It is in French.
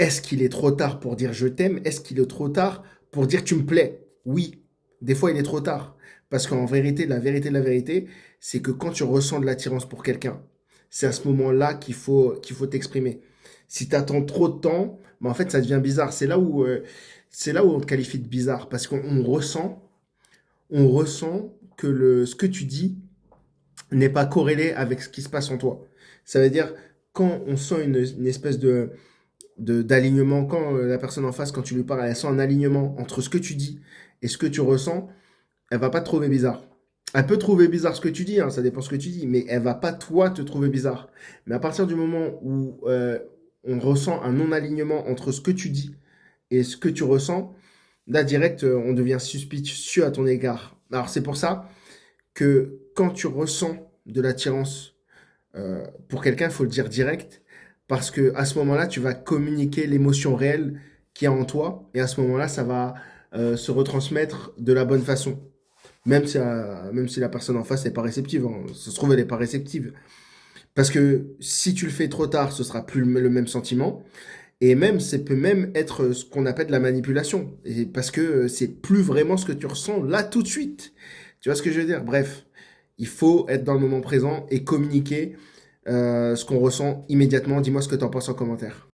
Est-ce qu'il est trop tard pour dire je t'aime? Est-ce qu'il est trop tard pour dire tu me plais? Oui, des fois il est trop tard. Parce qu'en vérité, la vérité, c'est que quand tu ressens de l'attirance pour quelqu'un, c'est à ce moment-là qu'il faut t'exprimer. Si tu attends trop de temps, bah en fait ça devient bizarre. C'est là où on te qualifie de bizarre. Parce qu'on ressent que ce que tu dis n'est pas corrélé avec ce qui se passe en toi. Ça veut dire, quand on sent une espèce d'alignement, quand la personne en face, quand tu lui parles, elle sent un alignement entre ce que tu dis et ce que tu ressens, elle va pas te trouver bizarre. Elle peut trouver bizarre ce que tu dis, hein, ça dépend ce que tu dis, mais elle va pas toi te trouver bizarre. Mais à partir du moment où on ressent un non-alignement entre ce que tu dis et ce que tu ressens, là direct, on devient suspicieux à ton égard. Alors c'est pour ça que quand tu ressens de l'attirance pour quelqu'un, il faut le dire direct, parce que à ce moment-là, tu vas communiquer l'émotion réelle qu'il y a en toi, et à ce moment-là, ça va se retransmettre de la bonne façon. Même si la personne en face n'est pas réceptive, hein. Ça se trouve, elle n'est pas réceptive. Parce que si tu le fais trop tard, ce sera plus le même sentiment. Et même, ça peut même être ce qu'on appelle de la manipulation. Et parce que c'est plus vraiment ce que tu ressens là tout de suite. Tu vois ce que je veux dire? Bref, il faut être dans le moment présent et communiquer ce qu'on ressent immédiatement. Dis-moi ce que tu en penses en commentaire.